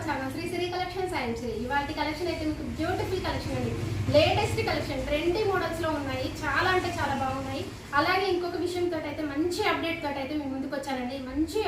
Channel Sri collections and Sri ఇవాల్టి collection అయితే మీకు బ్యూటిఫుల్ కలెక్షన్ అండి. లేటెస్ట్ కలెక్షన్ ట్రెండీ మోడల్స్ లో ఉన్నాయి. చాలా అంటే చాలా బాగున్నాయి. అలాగే ఇంకొక విషయం తోటి అయితే మంచి అప్డేట్ తోటి అయితే మేము ముందుకు వచ్చానండి. మంచి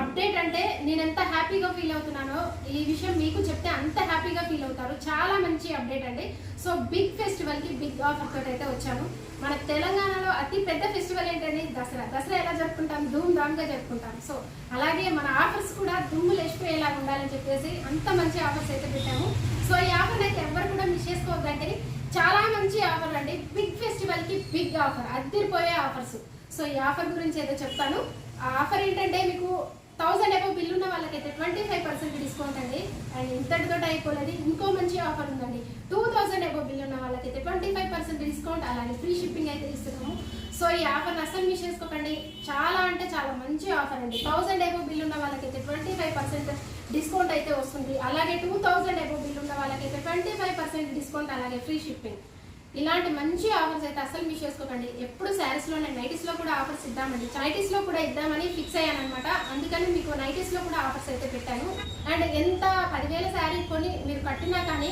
అప్డేట్ అంటే నేను ఎంత హ్యాపీగా ఫీల్ అవుతున్నానో ఈ విషయం మీకు చెప్తే అంత హ్యాపీగా ఫీల్ అవుతారు. చాలా మంచి అప్డేట్ అండి. సో బిగ్ ఫెస్టివల్ కి బిగ్ ఆఫర్ తోటి అయితే వచ్చాను. మన తెలంగాణలో అతి పెద్ద ఫెస్టివల్ ఏంటంటే దసరా. దసరా ఎలా జరుపుకుంటాం? ధూమ్ ధామ్ గా జరుపుకుంటాం. సో అలాగే మన ఆఫర్స్ కూడా దుమ్ము లేచిపోయేలా ఉండాలని చెప్పేసి అంత మంచి ఆఫర్స్ అయితే పెట్టాము. సో ఈ ఆఫర్ అయితే ఎవరు కూడా మిస్ చేసుకోవద్దండి. చాలా మంచి ఆఫర్ అండి. బిగ్ ఫెస్టివల్ కి బిగ్ ఆఫర్, అద్దరిపోయే ఆఫర్స్. సో ఈ ఆఫర్ గురించి ఏదో చెప్తాను. ఆ ఆఫర్ ఏంటంటే మీకు 1000 అబౌవ్ బిల్ ఉన్న వాళ్ళకైతే 25% డిస్కౌంట్ అండి. అండ్ ఇంతటితో అయిపోలేదు, ఇంకో మంచి ఆఫర్ ఉందండి. 2000 అబౌవ్ బిల్ ఉన్న వాళ్ళకైతే 25% డిస్కౌంట్, అలాగే ఫ్రీ షిప్పింగ్ అయితే ఇస్తున్నాము. సో ఈ ఆఫర్ అసలు మిస్ చేసుకోకండి. చాలా అంటే చాలా మంచి ఆఫర్ అండి. 1000 అబౌవ్ బిల్ ఉన్న వాళ్ళకైతే 25% డిస్కౌంట్ అయితే వస్తుంది. అలాగే 2000 అబౌవ్ బిల్ ఉన్న వాళ్ళకైతే 25% డిస్కౌంట్, అలాగే ఫ్రీ షిప్పింగ్. ఇలాంటి మంచి ఆఫర్స్ అయితే అసలు మిస్ చేసుకోకండి. ఎప్పుడు శారీస్లో నేను నైటీస్లో కూడా ఆఫర్స్ ఇద్దామండి. నైటీస్లో కూడా ఇద్దామని ఫిక్స్ అయ్యాను అనమాట. అందుకని మీకు నైటీస్లో కూడా ఆఫర్స్ అయితే పెట్టాను. అండ్ ఎంత 10,000 శారీ కొని మీరు కట్టినా కానీ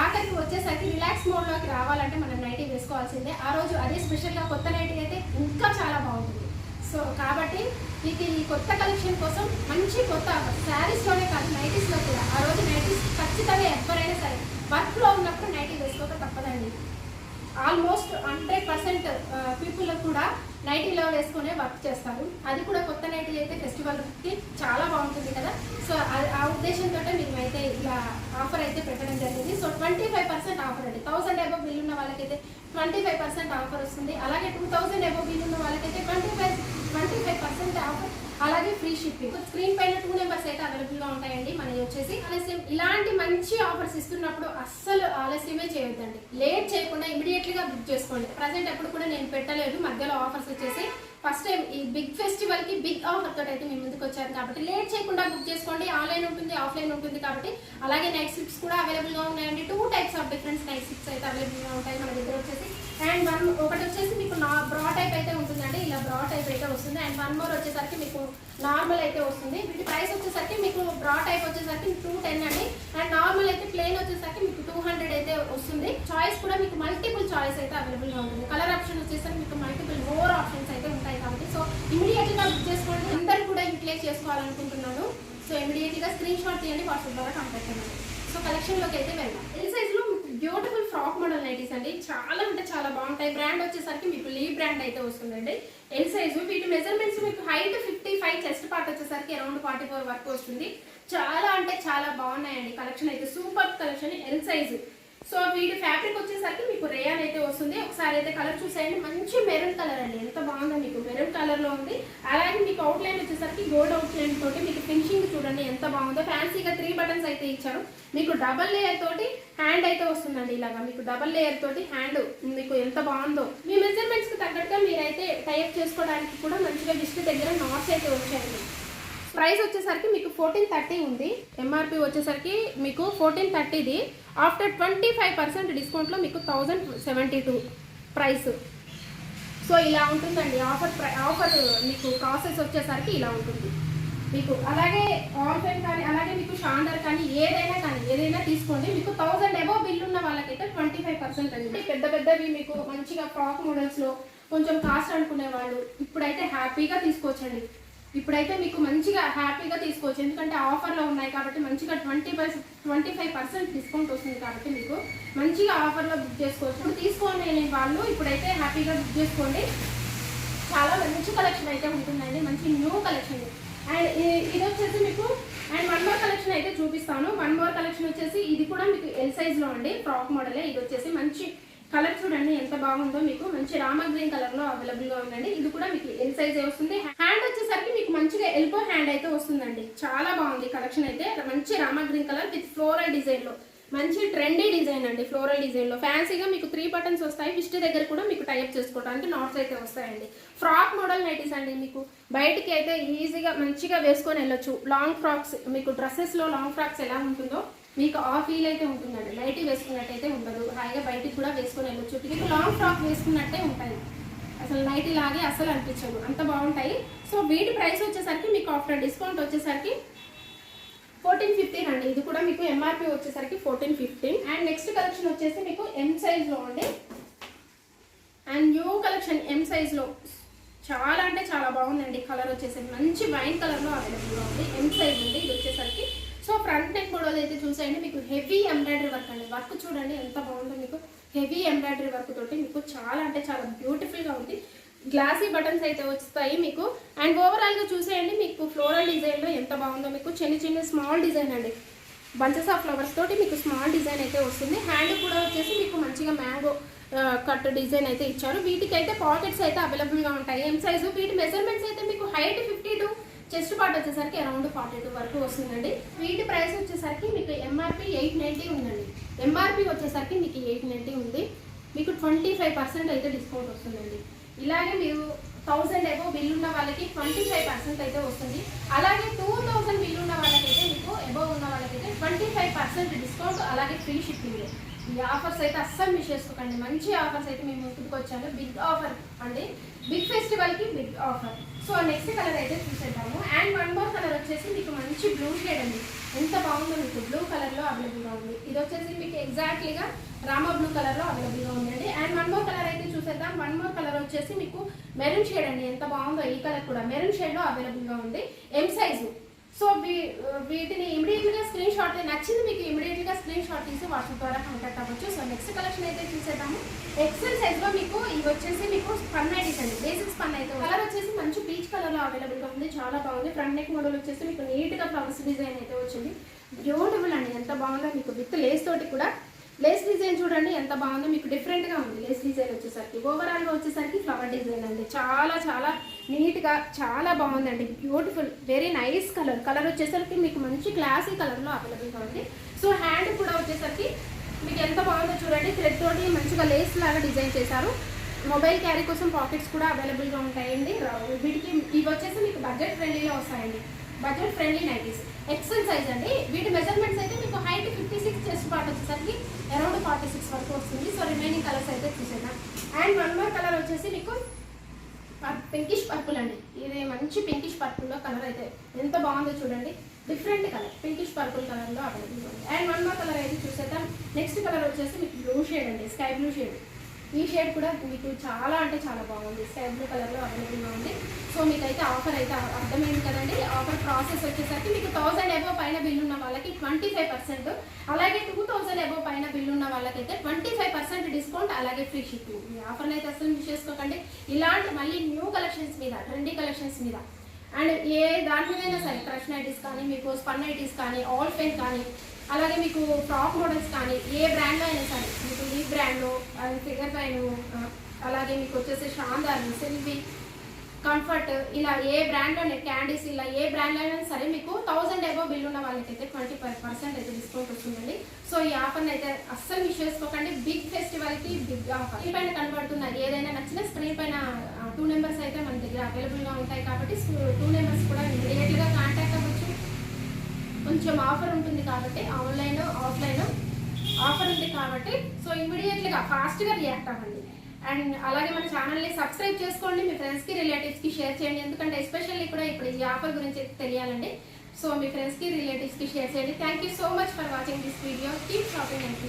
ఆఖరికి వచ్చేసరికి రిలాక్స్ మోడ్లోకి రావాలంటే మనం నైటీ వేసుకోవాల్సిందే. ఆ రోజు అదే స్పెషల్గా కొత్త నైటీ అయితే ఇంకా చాలా బాగుంటుంది. సో కాబట్టి మీకు ఈ కొత్త కలెక్షన్ కోసం మంచి కొత్త ఆఫర్ శారీస్లోనే కాదు నైటీస్లో కూడా. ఆ రోజు నైటీస్ ఖచ్చితంగా ఎవరైనా సరే వర్క్లో ఉన్నప్పుడు నైటీ వేసుకోక తప్పదండి. ఆల్మోస్ట్ 100% పీపుల్ కూడా నైటీలో వేసుకునే వర్క్ చేస్తారు. అది కూడా కొత్త నైటీ అయితే ఫెస్టివల్కి చాలా బాగుంటుంది కదా. సో ఆ ఉద్దేశంతో మేమైతే ఇలా ఆఫర్ అయితే పెట్టడం జరిగింది. సో 25% ఆఫర్ అండి. 1000 అబౌవ్ బిల్ ఉన్న వాళ్ళకైతే 25% ఆఫర్ వస్తుంది. అలాగే 2000 అబౌవ్ బిల్ ఉన్న వాళ్ళకైతే 25% ఆఫర్, అలాగే ఫ్రీ షిప్పింగ్. స్క్రీన్ పైన 2 నెంబర్స్ అయితే అవైలబుల్గా ఉంటాయండి. మనకి వచ్చేసి ఆలస్యం ఇలాంటి మంచి ఆఫర్స్ ఇస్తున్నప్పుడు అస్సలు ఆలస్యమే చేయొద్దండి. లేట్ చేయకుండా ఇమీడియట్లీగా బుక్ చేసుకోండి. ప్రజెంట్ ఎప్పుడు కూడా నేను పెట్టలేదు మధ్యలో ఆఫర్స్ వచ్చేసి. ఫస్ట్ టైం ఈ బిగ్ ఫెస్టివల్ కి బిగ్ ఆఫర్ తోటి అయితే మేము ముందుకు వచ్చారు కాబట్టి లేట్ చేయకుండా బుక్ చేసుకోండి. ఆన్లైన్ ఉంటుంది, ఆఫ్లైన్ ఉంటుంది కాబట్టి. అలాగే నైట్ స్లిప్స్ కూడా అవైలబుల్గా ఉన్నాయండి. 2 types of different night slips అయితే అవైలబుల్గా ఉంటాయి మన దగ్గర వచ్చేసి. అండ్ ఒకటి వచ్చేసి మీకు బ్రా టైప్ అయితే ఉంటుందండి. ఇలా బ్రా టైప్ అయితే వస్తుంది. అండ్ 1 మోర్ వచ్చేసరికి మీకు నార్మల్ అయితే వస్తుంది. వీటి ప్రైస్ వచ్చేసరికి మీకు బ్రా టైప్ వచ్చేసరికి 210 అండి. అండ్ నార్మల్ అయితే ప్లేన్ వచ్చేసరికి మీకు 200 అయితే వస్తుంది. చాయిస్ కూడా మీకు మల్టిపుల్ చాయిస్ అయితే అవైలబుల్గా ఉంటుంది. కలర్ ఆప్షన్ వచ్చేసరికి మీకు మల్టిపుల్ మోర్ ఆప్షన్స్ అయితే ఉంటాయి కాబట్టి. సో ఇమీడియట్గా బుక్ చేసుకోండి. అందరూ కూడా యూటిలైజ్ చేసుకోవాలనుకుంటున్నాను. సో ఇమీడియట్గా స్క్రీన్ షాట్ తీయండి, వాట్సాప్ ద్వారా కాంటాక్ట్ అవ్వండి. సో కలెక్షన్లోకి అయితే వెళ్దాం. ఎల్ సైజ్లో బ్యూటిఫుల్ ఫ్రాక్ మోడల్ నైటీస్ అండి. చాలా అంటే చాలా బాగుంటాయి. బ్రాండ్ వచ్చేసరికి మీకు లీ బ్రాండ్ అయితే వస్తుందండి. L size. వీటి మెజర్మెంట్స్ మీకు హైట్ 55, చెస్ట్ పార్ట్ వచ్చేసరికి అరౌండ్ 44 వరకు వస్తుంది. చాలా అంటే చాలా బాగున్నాయండి. కలెక్షన్ అయితే super collection. L size. So వీటి ఫ్యాబ్రిక్ వచ్చేసరికి మీకు రేయాన్ అయితే వస్తుంది. ఒకసారి అయితే కలర్ చూసేయండి. మంచి మెరూన్ కలర్ అండి. ఎంత బాగుందో, మీకు మెరూన్ కలర్ లో ఉంది. అలాగే మీకు అవుట్ లైన్ వచ్చేసరికి గోల్డ్ అవుట్ లైన్ తోటి మీకు ఫినిషింగ్ చూడండి ఎంత బాగుందో. ఫ్యాన్సీగా 3 బటన్స్ అయితే ఇచ్చారు. మీకు డబల్ లేయర్ తోటి హ్యాండ్ అయితే వస్తుందండి. ఇలాగా మీకు డబల్ లేయర్ తోటి హ్యాండ్ మీకు ఎంత బాగుందో. మీ మెజర్మెంట్స్ కి తగ్గట్టుగా మీరైతే టైప్ చేసుకోవడానికి కూడా మంచిగా డిస్ట్ దగ్గర నాట్స్ అయితే వచ్చాయండి. ప్రైస్ వచ్చేసరికి మీకు 1430 ఉంది. ఎంఆర్పి వచ్చేసరికి మీకు 1430ది. ఆఫ్టర్ 25% డిస్కౌంట్లో మీకు 1072 ప్రైస్. సో ఇలా ఉంటుందండి ఆఫర్ మీకు ప్రాసెస్ వచ్చేసరికి ఇలా ఉంటుంది మీకు. అలాగే ఆర్ఫెన్ కానీ అలాగే మీకు షాండర్ కానీ ఏదైనా తీసుకోండి. మీకు 1000 అబౌవ్ బిల్ ఉన్న వాళ్ళకైతే 25% అండి. పెద్దవి మీకు మంచిగా ఫ్రాక్ మోడల్స్లో కొంచెం కాస్ట్ అనుకునే వాళ్ళు ఇప్పుడైతే హ్యాపీగా తీసుకోవచ్చండి. ఇప్పుడైతే మీకు మంచిగా హ్యాపీగా తీసుకోవచ్చు. ఎందుకంటే ఆఫర్లో ఉన్నాయి కాబట్టి మంచిగా 25% డిస్కౌంట్ వస్తుంది కాబట్టి మీకు మంచిగా ఆఫర్లో బుక్ చేసుకోవచ్చు. ఇప్పుడు తీసుకోలేని వాళ్ళు ఇప్పుడైతే హ్యాపీగా బుక్ చేసుకోండి. చాలా మంచి కలెక్షన్ అయితే ఉంటుందండి. మంచి న్యూ కలెక్షన్. అండ్ ఇది వచ్చేసి మీకు అండ్ 1 మోర్ కలెక్షన్ అయితే చూపిస్తాను. 1 మోర్ కలెక్షన్ వచ్చేసి ఇది కూడా మీకు ఎల్ సైజ్లో అండి. ఫ్రాక్ మోడలే. ఇది వచ్చేసి మంచి కలర్ చూడండి ఎంత బాగుందో. మీకు మంచి రామా గ్రీన్ కలర్ లో అవైలబుల్ గా ఉందండి. ఇది కూడా మీకు ఎల్ సైజ్ వస్తుంది. హ్యాండ్ వచ్చేసరికి మీకు మంచిగా ఎల్బో హ్యాండ్ అయితే వస్తుందండి. చాలా బాగుంది కలెక్షన్ అయితే. మంచి Rama green colour with floral design లో మంచి ట్రెండీ డిజైన్ అండి. ఫ్లోరల్ డిజైన్ లో ఫ్యాన్సీగా మీకు 3 బటన్స్ వస్తాయి. ఫిస్ట్ దగ్గర కూడా మీకు టైప్ చేసుకోవడానికి నాట్స్ అయితే వస్తాయండి. ఫ్రాక్ మోడల్ నైటీస్ అండి. మీకు బయటికి అయితే ఈజీగా మంచిగా వేసుకొని వెళ్ళొచ్చు. లాంగ్ ఫ్రాక్స్ మీకు డ్రెస్సెస్ లో లాంగ్ ఫ్రాక్స్ ఎలా ఉంటుందో మీకు ఆ ఫీల్ అయితే ఉంటుందండి. నైటీ వేసుకున్నట్టయితే ఉండదు. హాయిగా బయటికి కూడా వేసుకొని వెళ్ళొచ్చు. మీకు లాంగ్ ఫ్రాక్ వేసుకున్నట్టే ఉంటాయి. అసలు నైటీ లాగే అసలు అనిపించదు, అంత బాగుంటాయి. సో వీటి ప్రైస్ వచ్చేసరికి మీకు ఆఫ్టర్ డిస్కౌంట్ వచ్చేసరికి 1415 అండి. ఇది కూడా మీకు ఎంఆర్పి వచ్చేసరికి 1415. అండ్ నెక్స్ట్ కలెక్షన్ వచ్చేసి మీకు ఎం సైజ్లో అండి. అండ్ న్యూ కలెక్షన్ ఎం సైజ్లో చాలా అంటే చాలా బాగుందండి. కలర్ వచ్చేసి మంచి వైన్ కలర్లో అవైలబుల్గా ఉంది. ఎం సైజ్ ఉంది ఇది వచ్చేసరికి. సో ఫ్రంట్ నెక్ మోడల్ అయితే చూసేయండి, మీకు హెవీ ఎంబ్రాయిడరీ వర్క్ అండి. వర్క్ చూడండి ఎంత బాగుందో, మీకు హెవీ ఎంబ్రాయిడరీ వర్క్ తోటి మీకు చాలా అంటే చాలా బ్యూటిఫుల్గా ఉంది. గ్లాసీ బటన్స్ అయితే వస్తాయి మీకు. అండ్ ఓవరాల్గా చూసేయండి, మీకు ఫ్లోరల్ డిజైన్లో ఎంత బాగుందో, మీకు చిన్న చిన్న స్మాల్ డిజైన్ అండి, బంచెస్ ఆఫ్ ఫ్లవర్స్ తోటి మీకు స్మాల్ డిజైన్ అయితే వస్తుంది. హ్యాండ్ కూడా వచ్చేసి మీకు మంచిగా మ్యాంగో కట్ డిజైన్ అయితే ఇచ్చారు. వీటికి అయితే పాకెట్స్ అయితే అవైలబుల్గా ఉంటాయి. M size. వీటి మెజర్మెంట్స్ అయితే మీకు హైట్ 52, చెస్ట్ పార్ట్ వచ్చేసరికి అరౌండ్ 42 వరకు వస్తుందండి. వీటి ప్రైస్ వచ్చేసరికి మీకు ఎంఆర్పి 890 ఉందండి. ఎంఆర్పి వచ్చేసరికి మీకు 890 ఉంది. మీకు 25% అయితే డిస్కౌంట్ వస్తుందండి. ఇలాగే మీరు 1000 ఎబో బిల్ ఉన్న వాళ్ళకి 25% అయితే వస్తుంది. అలాగే 2000 బిల్ ఉన్న వాళ్ళకైతే మీకు ఎబో ఉన్న వాళ్ళకైతే 25% డిస్కౌంట్, అలాగే ఫ్రీ షిప్పింగ్. ఈ ఆఫర్స్ అయితే అస్సలు మిస్ చేసుకోకండి. మంచి ఆఫర్స్ అయితే మేము ముందుకు వచ్చాను. బిగ్ ఆఫర్ అండి, బిగ్ ఫెస్టివల్కి big offer. So next colour అయితే చూసేద్దాము. అండ్ వన్ మోర్ కలర్ వచ్చేసి మీకు మంచి బ్లూ షేడ్ అండి. ఎంత బాగుందో, మీకు బ్లూ కలర్లో అవైలబుల్గా ఉంది. ఇది వచ్చేసి మీకు ఎగ్జాక్ట్లీగా రామా బ్లూ కలర్లో అవైలబుల్గా ఉందండి. అండ్ వన్ మోర్ కలర్ అయితే చూసేద్దాం. వన్ మోర్ కలర్ వచ్చేసి మీకు మెరూన్ షేడ్ అండి. ఎంత బాగుందో, ఈ కలర్ కూడా మెరూన్ షేడ్లో అవైలబుల్గా ఉంది. M size. సో వీటిని ఇమీడియట్గా స్క్రీన్ షాట్ నచ్చింది మీకు ఇమీడియట్గా స్క్రీన్ షాట్ తీసి వాట్సాప్ ద్వారా కాంటాక్ట్ అవ్వచ్చు. సో నెక్స్ట్ కలెక్షన్ అయితే చూసేద్దాము. ఎక్సెల్ సైజ్లో మీకు ఇవి వచ్చేసి మీకు స్పన్ నైటీస్ అండి. బేసిక్ స్పన్ అయితే కలర్ వచ్చేసి మంచి పీచ్ కలర్లో అవైలబుల్గా ఉంది. చాలా బాగుంది. ఫ్రంట్ నెక్ మోడల్ వచ్చేసి మీకు నీట్గా ఫ్లవర్స్ డిజైన్ అయితే వచ్చింది. బ్యూటిఫుల్ అండి, ఎంత బాగుందో. మీకు విత్ లేస్ తోటి కూడా, లేస్ డిజైన్ చూడండి ఎంత బాగుందో, మీకు డిఫరెంట్గా ఉంది లేస్ డిజైన్ వచ్చేసరికి. ఓవరాల్గా వచ్చేసరికి ఫ్లవర్ డిజైన్ అండి. చాలా చాలా నీట్గా చాలా బాగుందండి. Beautiful, very nice colour. Colour వచ్చేసరికి మీకు మంచి క్లాసీ కలర్లో అవైలబుల్గా ఉంది. సో హ్యాండ్ కూడా వచ్చేసరికి మీకు ఎంత బాగుందో చూడండి. థ్రెడ్ తోటి మంచిగా లేస్ లాగా డిజైన్ చేశారు. మొబైల్ క్యారీ కోసం పాకెట్స్ కూడా అవైలబుల్గా ఉంటాయండి. వీటికి ఇవి వచ్చేసి మీకు బడ్జెట్ ఫ్రెండ్లీలో వస్తాయండి. Budget friendly nighties. XL size అండి. వీటి మెజర్మెంట్స్ అయితే మీకు హైట్ 56, చెస్ట్ పార్ట్ వచ్చేసరికి అరౌండ్ 46 వరకు వస్తుంది. సో రిమైనింగ్ కలర్స్ అయితే చూసేద్దాం. అండ్ వన్ మోర్ కలర్ వచ్చేసి మీకు పింకిష్ పర్పుల్ అండి. ఇది మంచి పింకిష్ పర్పుల్లో కలర్ అయితే ఎంత బాగుందో చూడండి. డిఫరెంట్ కలర్, పింకిష్ పర్పుల్ కలర్లో అవైలబుల్ ఉంది. అండ్ వన్ మోర్ కలర్ అయితే చూసేద్దాం. నెక్స్ట్ కలర్ వచ్చేసి మీకు బ్లూ షేడ్ అండి, స్కై బ్లూ షేడ్. ఈ షేడ్ కూడా మీకు చాలా అంటే చాలా బాగుంది. స్కై బ్లూ కలర్లో అవైలబుల్గా ఉంది. సో మీకైతే ఆఫర్ అయితే అర్థమైంది కదండి. ఆఫర్ ప్రాసెస్ వచ్చేసరికి మీకు 1000 ఎబో పైన బిల్ ఉన్న వాళ్ళకి 25%, అలాగే 2000 ఎబో పైన బిల్ ఉన్న వాళ్ళకైతే 25% డిస్కౌంట్, అలాగే ఫ్రీ షిప్పింగ్. ఈ ఆఫర్ని అయితే అసలు మిస్ చేసుకోకండి. ఇలాంటి మళ్ళీ న్యూ కలెక్షన్స్ మీద, ట్రెండీ కలెక్షన్స్ మీద, అండ్ ఏ దాని మీదైనా సరే, క్రష్ నైటీస్ కానీ, మీకు స్పన్ నైటీస్ కానీ, ఆల్ పెన్ కానీ, అలాగే మీకు ఫ్రాక్ మోడల్స్ కానీ, ఏ బ్రాండ్లో అయినా సరే, మీకు ఈ బ్రాండ్లో ఫిగర్ పైన, అలాగే మీకు వచ్చేసి షాందార్, సిల్వి, కంఫర్ట్, ఇలా ఏ బ్రాండ్లోనే క్యాండీస్, ఇలా ఏ బ్రాండ్లో అయినా సరే మీకు 1000 ఎబో బిల్ ఉన్న వాళ్ళకైతే 25% అయితే డిస్కౌంట్ వస్తుందండి. సో ఈ ఆఫర్ని అయితే అస్సలు మిస్ చేసుకోకండి. బిగ్ ఫెస్టివల్కి బిగ్ ఆఫర్. స్క్రీన్ పైన కనబడుతున్నారు, ఏదైనా నచ్చిన స్క్రీన్ పైన 2 నెంబర్స్ అయితే మన దగ్గర అవైలబుల్గా ఉంటాయి. కాబట్టి 2 నెంబర్స్ కూడా ఇమీడియట్గా కాంటాక్ట్ అవ్వచ్చు. కొంచెం ఆఫర్ ఉంటుంది కాబట్టి, ఆన్లైన్ ఆఫ్లైన్ ఆఫర్ ఉంది కాబట్టి, సో ఇమీడియట్గా ఫాస్ట్గా రియాక్ట్ అవ్వండి. అండ్ అలాగే మన ఛానల్ని సబ్స్క్రైబ్ చేసుకోండి. మీ ఫ్రెండ్స్కి, రిలేటివ్స్కి షేర్ చేయండి. ఎందుకంటే ఎస్పెషల్లీ కూడా ఇప్పుడు ఈ ఆఫర్ గురించి తెలియాలండి. సో మీ ఫ్రెండ్స్కి, రిలేటివ్స్కి షేర్ చేయండి. Thank you so much for watching this video. Keep shopping and